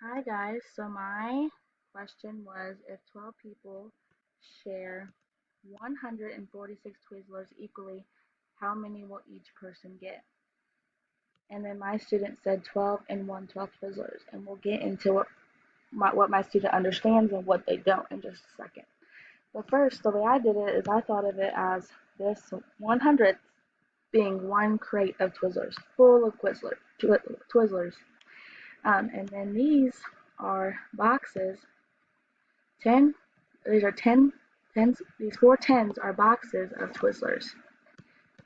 Hi guys, so my question was if 12 people share 146 Twizzlers equally, how many will each person get? And then my student said 12 and 1/12 Twizzlers, and we'll get into what my student understands and what they don't in just a second. But first, the way I did it is I thought of it as this 100th being one crate of Twizzlers, full of Twizzlers. And then these are boxes 10, these are 10, tens, these four tens are boxes of Twizzlers.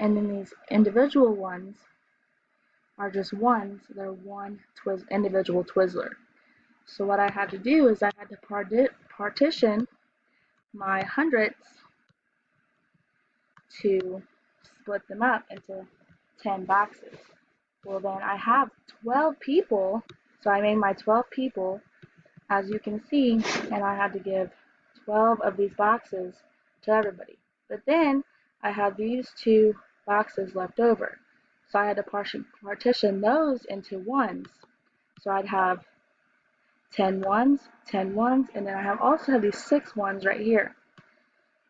And then these individual ones are just ones, they're one individual Twizzler. So what I had to do is I had to partition my hundredths to split them up into 10 boxes. Well then I have 12 people, so I made my 12 people, as you can see, and I had to give 12 of these boxes to everybody. But then I had these two boxes left over. So I had to partition those into ones. So I'd have 10 ones, 10 ones, and then I also have these 6 ones right here.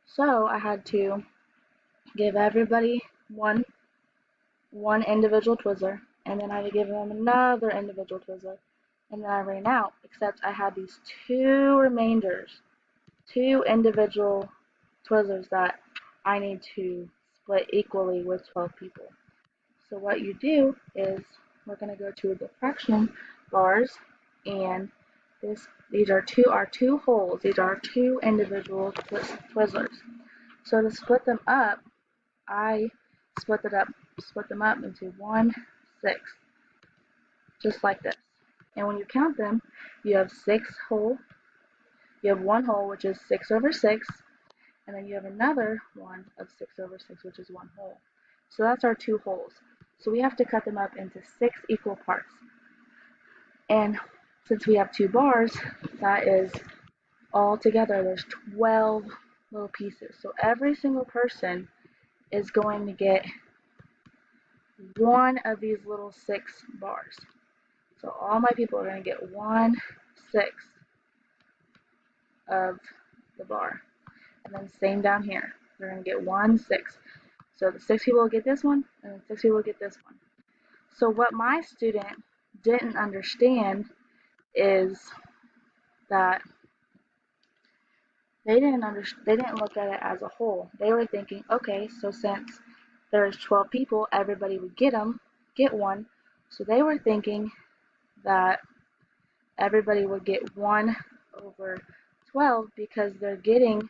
So I had to give everybody one individual Twizzler, and then I had to give them another individual Twizzler, and then I ran out, except I had these two remainders, two individual Twizzlers that I need to split equally with 12 people. So what you do is we're going to go to the fraction bars, and these are two wholes. These are two individual Twizzlers. So to split them up, I split them up into 1/6, just like this. And when you count them, you have you have one whole, which is 6/6, and then you have another one of 6/6, which is one whole. So that's our two wholes. So we have to cut them up into 6 equal parts. And since we have two bars, that is all together, there's 12 little pieces. So every single person is going to get one of these little 6 bars. So all my people are going to get 1/6 of the bar. And then same down here. They're going to get 1/6. So the 6 people will get this one, and the 6 people will get this one. So what my student didn't understand is that they didn't look at it as a whole. They were thinking, okay, so since there's 12 people, everybody would get one. So they were thinking that everybody would get 1/12 because they're getting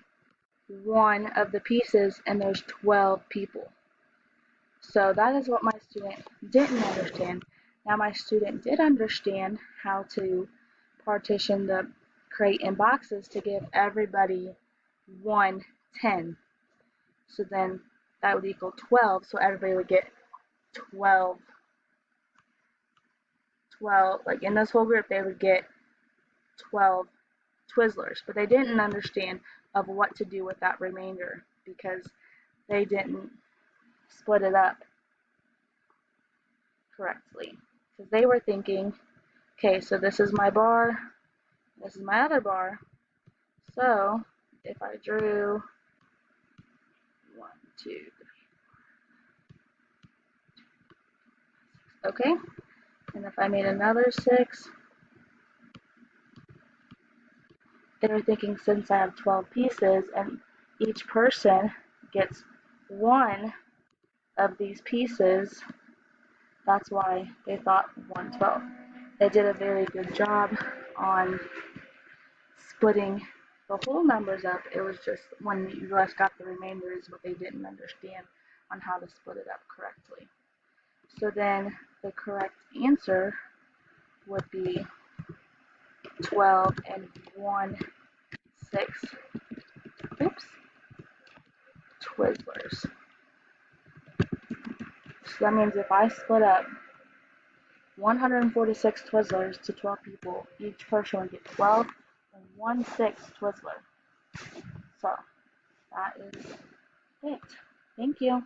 one of the pieces and there's 12 people. So that is what my student didn't understand. Now my student did understand how to partition the crate in boxes to give everybody 1/10. So then that would equal 12, so everybody would get 12, like in this whole group they would get 12 Twizzlers, but they didn't understand of what to do with that remainder because they didn't split it up correctly. Because they were thinking, okay, so this is my bar, this is my other bar, so if I drew 1, 2, 3, okay, and if I made another 6, they were thinking since I have 12 pieces and each person gets one of these pieces, that's why they thought 1/12. They did a very good job on splitting the whole numbers up. It was just when you left got the remainder is what they didn't understand on how to split it up correctly. So then the correct answer would be 12 and 1/6, oops, Twizzlers. So that means if I split up 146 Twizzlers to 12 people, each person would get 12 and 1/6 Twizzler. So that is it. Thank you.